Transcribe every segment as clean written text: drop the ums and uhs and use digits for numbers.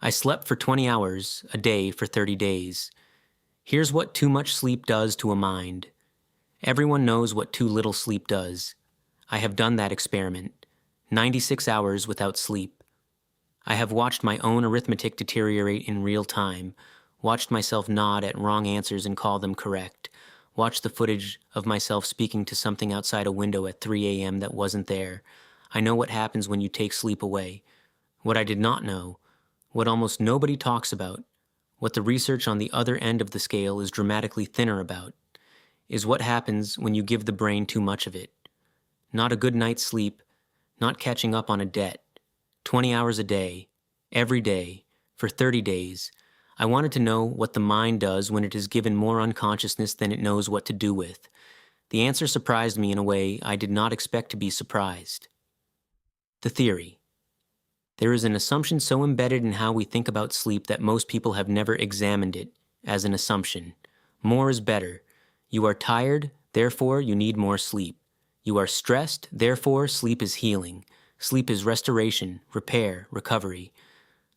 I slept for 20 hours a day for 30 days. Here's what too much sleep does to a mind. Everyone knows what too little sleep does. I have done that experiment. 96 hours without sleep. I have watched my own arithmetic deteriorate in real time, watched myself nod at wrong answers and call them correct, watched the footage of myself speaking to something outside a window at 3 a.m. that wasn't there. I know what happens when you take sleep away. What I did not know, what almost nobody talks about, what the research on the other end of the scale is dramatically thinner about, is what happens when you give the brain too much of it. Not a good night's sleep, not catching up on a debt. 20 hours a day, every day, for 30 days. I wanted to know what the mind does when it is given more unconsciousness than it knows what to do with. The answer surprised me in a way I did not expect to be surprised. The theory. There is an assumption so embedded in how we think about sleep that most people have never examined it as an assumption. More is better. You are tired, therefore you need more sleep. You are stressed, therefore sleep is healing. Sleep is restoration, repair, recovery.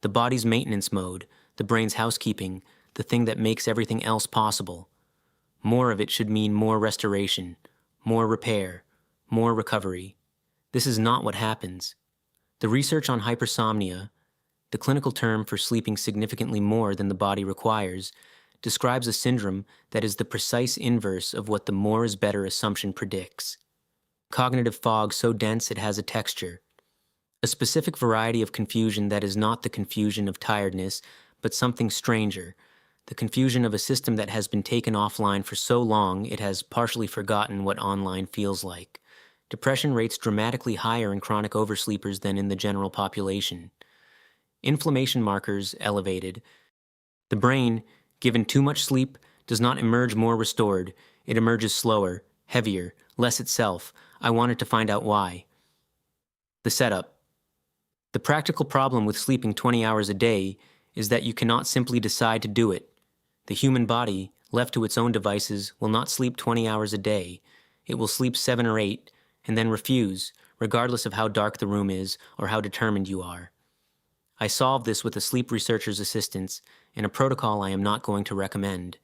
The body's maintenance mode, the brain's housekeeping, the thing that makes everything else possible. More of it should mean more restoration, more repair, more recovery. This is not what happens. The research on hypersomnia, the clinical term for sleeping significantly more than the body requires, describes a syndrome that is the precise inverse of what the more is better assumption predicts. Cognitive fog so dense it has a texture. A specific variety of confusion that is not the confusion of tiredness, but something stranger, the confusion of a system that has been taken offline for so long it has partially forgotten what online feels like. Depression rates dramatically higher in chronic oversleepers than in the general population. Inflammation markers elevated. The brain, given too much sleep, does not emerge more restored. It emerges slower, heavier, less itself. I wanted to find out why. The setup. The practical problem with sleeping 20 hours a day is that you cannot simply decide to do it. The human body, left to its own devices, will not sleep 20 hours a day. It will sleep 7 or 8, and then refuse, regardless of how dark the room is or how determined you are. I solved this with a sleep researcher's assistance in a protocol I am not going to recommend.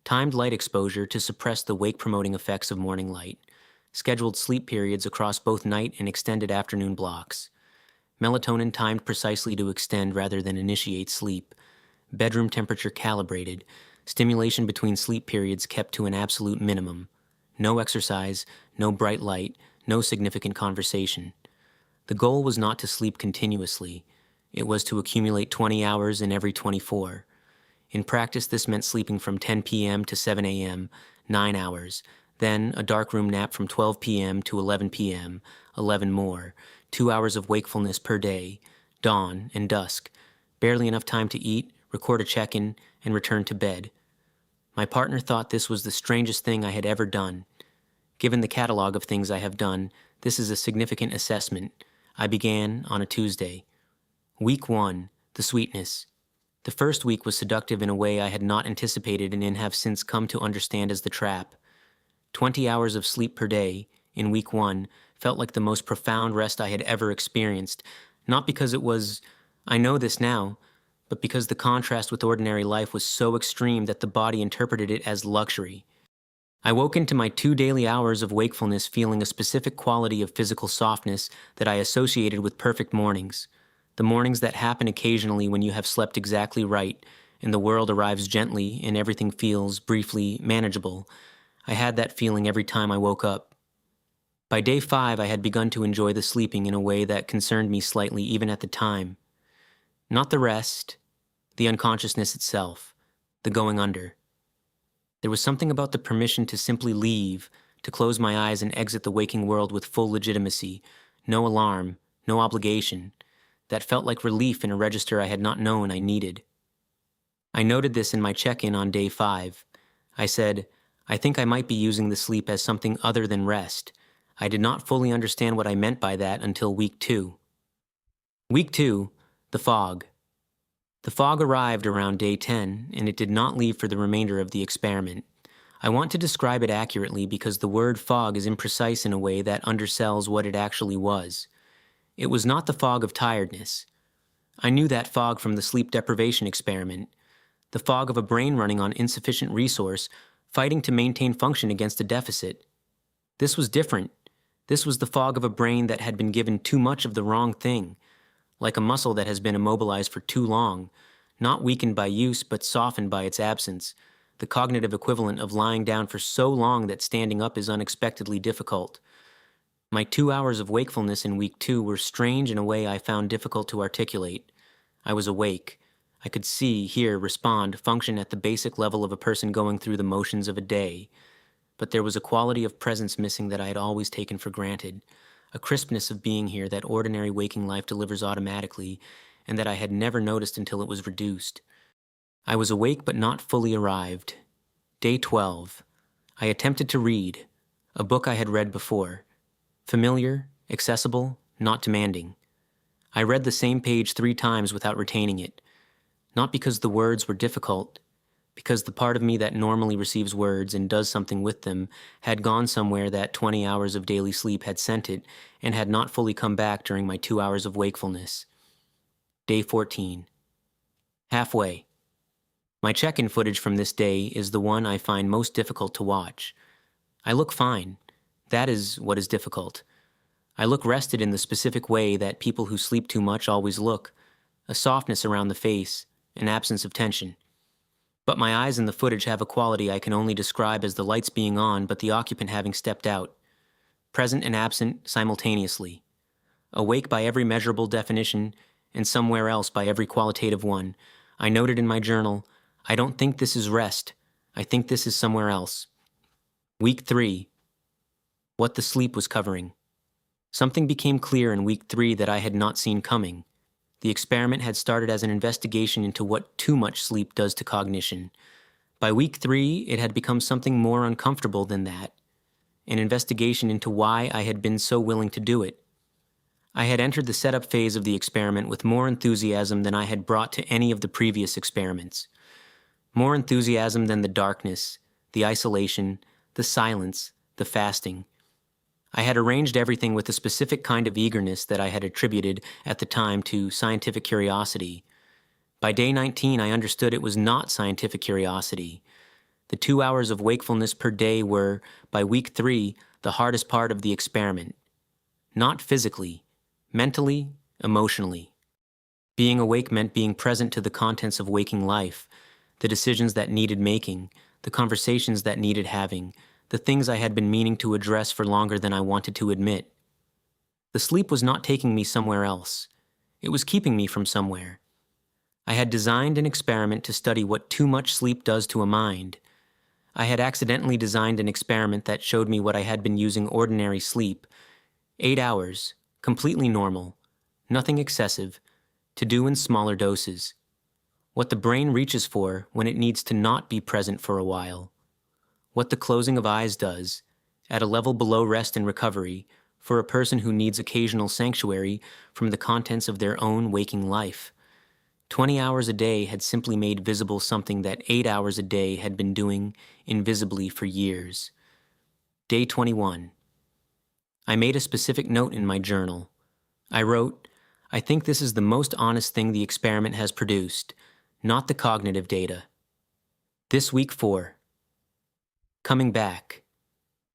Timed light exposure to suppress the wake-promoting effects of morning light. Scheduled sleep periods across both night and extended afternoon blocks. Melatonin timed precisely to extend rather than initiate sleep. Bedroom temperature calibrated. Stimulation between sleep periods kept to an absolute minimum. No exercise, no bright light, no significant conversation. The goal was not to sleep continuously. It was to accumulate 20 hours in every 24. In practice, this meant sleeping from 10 p.m. to 7 a.m., 9 hours, then a darkroom nap from 12 p.m. to 11 p.m., 11 more, 2 hours of wakefulness per day, dawn and dusk, barely enough time to eat, record a check-in, and return to bed. My partner thought this was the strangest thing I had ever done. Given the catalog of things I have done, this is a significant assessment. I began on a Tuesday. Week 1, the sweetness. The first week was seductive in a way I had not anticipated and have since come to understand as the trap. 20 hours of sleep per day, in week 1, felt like the most profound rest I had ever experienced, not because it was, I know this now, but because the contrast with ordinary life was so extreme that the body interpreted it as luxury. I woke into my 2 daily hours of wakefulness feeling a specific quality of physical softness that I associated with perfect mornings. The mornings that happen occasionally when you have slept exactly right, and the world arrives gently and everything feels, briefly, manageable. I had that feeling every time I woke up. By day 5, I had begun to enjoy the sleeping in a way that concerned me slightly even at the time. Not the rest, the unconsciousness itself, the going under. There was something about the permission to simply leave, to close my eyes and exit the waking world with full legitimacy, no alarm, no obligation, that felt like relief in a register I had not known I needed. I noted this in my check-in on day 5. I said, I think I might be using the sleep as something other than rest. I did not fully understand what I meant by that until week 2. Week 2, the fog. The fog arrived around day 10, and it did not leave for the remainder of the experiment. I want to describe it accurately because the word fog is imprecise in a way that undersells what it actually was. It was not the fog of tiredness. I knew that fog from the sleep deprivation experiment, the fog of a brain running on insufficient resource, fighting to maintain function against a deficit. This was different. This was the fog of a brain that had been given too much of the wrong thing, like a muscle that has been immobilized for too long, not weakened by use but softened by its absence, the cognitive equivalent of lying down for so long that standing up is unexpectedly difficult. My 2 hours of wakefulness in week 2 were strange in a way I found difficult to articulate. I was awake. I could see, hear, respond, function at the basic level of a person going through the motions of a day. But there was a quality of presence missing that I had always taken for granted, a crispness of being here that ordinary waking life delivers automatically, and that I had never noticed until it was reduced. I was awake but not fully arrived. Day 12. I attempted to read, a book I had read before. Familiar, accessible, not demanding. I read the same page 3 times without retaining it, not because the words were difficult, because the part of me that normally receives words and does something with them had gone somewhere that 20 hours of daily sleep had sent it and had not fully come back during my 2 hours of wakefulness. Day 14. Halfway. My check-in footage from this day is the one I find most difficult to watch. I look fine. That is what is difficult. I look rested in the specific way that people who sleep too much always look, a softness around the face, an absence of tension. But my eyes in the footage have a quality I can only describe as the lights being on but the occupant having stepped out. Present and absent simultaneously. Awake by every measurable definition and somewhere else by every qualitative one. I noted in my journal, I don't think this is rest. I think this is somewhere else. Week 3. What the sleep was covering. Something became clear in week 3 that I had not seen coming. The experiment had started as an investigation into what too much sleep does to cognition. By week 3, it had become something more uncomfortable than that, an investigation into why I had been so willing to do it. I had entered the setup phase of the experiment with more enthusiasm than I had brought to any of the previous experiments. More enthusiasm than the darkness, the isolation, the silence, the fasting. I had arranged everything with a specific kind of eagerness that I had attributed at the time to scientific curiosity. By day 19, I understood it was not scientific curiosity. The 2 hours of wakefulness per day were, by week 3, the hardest part of the experiment. Not physically, mentally, emotionally. Being awake meant being present to the contents of waking life, the decisions that needed making, the conversations that needed having, the things I had been meaning to address for longer than I wanted to admit. The sleep was not taking me somewhere else. It was keeping me from somewhere. I had designed an experiment to study what too much sleep does to a mind. I had accidentally designed an experiment that showed me what I had been using ordinary sleep, 8 hours, completely normal, nothing excessive, to do in smaller doses. What the brain reaches for when it needs to not be present for a while. What the closing of eyes does, at a level below rest and recovery, for a person who needs occasional sanctuary from the contents of their own waking life. 20 hours a day had simply made visible something that 8 hours a day had been doing invisibly for years. Day 21. I made a specific note in my journal. I wrote, I think this is the most honest thing the experiment has produced, not the cognitive data. This week 4. Coming back.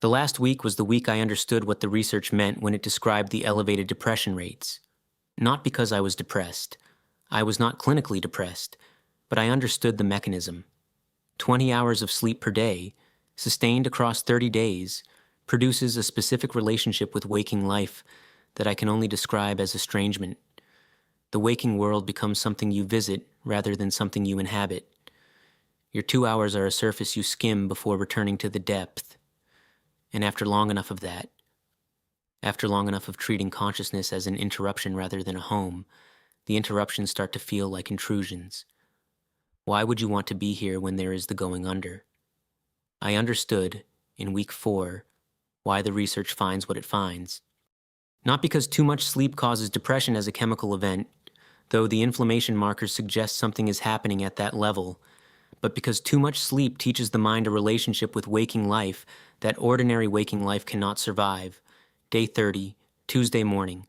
The last week was the week I understood what the research meant when it described the elevated depression rates. Not because I was depressed. I was not clinically depressed, but I understood the mechanism. 20 hours of sleep per day, sustained across 30 days, produces a specific relationship with waking life that I can only describe as estrangement. The waking world becomes something you visit rather than something you inhabit. Your 2 hours are a surface you skim before returning to the depth. And after long enough of that, after long enough of treating consciousness as an interruption rather than a home, the interruptions start to feel like intrusions. Why would you want to be here when there is the going under? I understood, in week 4, why the research finds what it finds. Not because too much sleep causes depression as a chemical event, though the inflammation markers suggest something is happening at that level, but because too much sleep teaches the mind a relationship with waking life that ordinary waking life cannot survive. Day 30, Tuesday morning.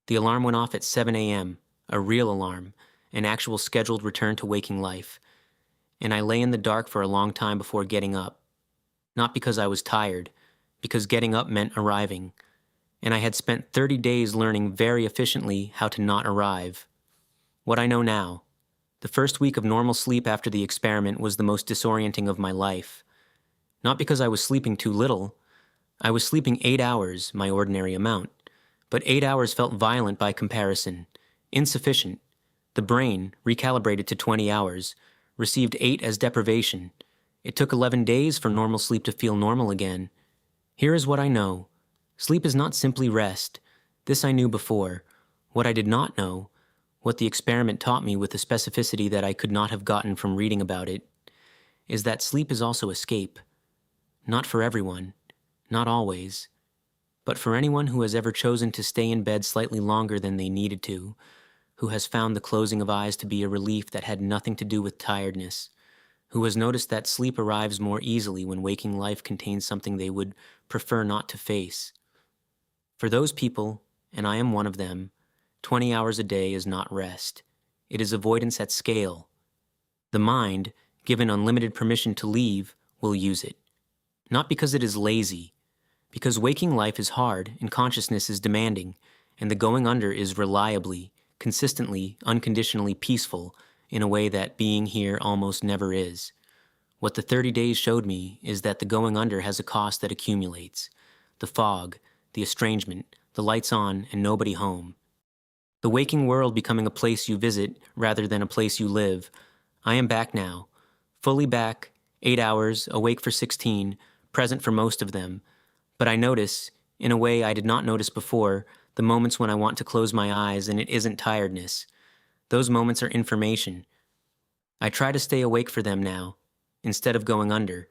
The alarm went off at 7 a.m. a real alarm, an actual scheduled return to waking life. And I lay in the dark for a long time before getting up. Not because I was tired, because getting up meant arriving. And I had spent 30 days learning very efficiently how to not arrive. What I know now: the first week of normal sleep after the experiment was the most disorienting of my life. Not because I was sleeping too little. I was sleeping 8 hours, my ordinary amount. But 8 hours felt violent by comparison, insufficient. The brain, recalibrated to 20 hours, received 8 as deprivation. It took 11 days for normal sleep to feel normal again. Here is what I know. Sleep is not simply rest. This I knew before. What I did not know, what the experiment taught me with a specificity that I could not have gotten from reading about it, is that sleep is also escape. Not for everyone, not always, but for anyone who has ever chosen to stay in bed slightly longer than they needed to, who has found the closing of eyes to be a relief that had nothing to do with tiredness, who has noticed that sleep arrives more easily when waking life contains something they would prefer not to face. For those people, and I am one of them, 20 hours a day is not rest. It is avoidance at scale. The mind, given unlimited permission to leave, will use it. Not because it is lazy, because waking life is hard and consciousness is demanding, and the going under is reliably, consistently, unconditionally peaceful in a way that being here almost never is. What the 30 days showed me is that the going under has a cost that accumulates. The fog, the estrangement, the lights on and nobody home. The waking world becoming a place you visit rather than a place you live. I am back now, fully back, 8 hours, awake for 16, present for most of them. But I notice, in a way I did not notice before, the moments when I want to close my eyes and it isn't tiredness. Those moments are information. I try to stay awake for them now, instead of going under.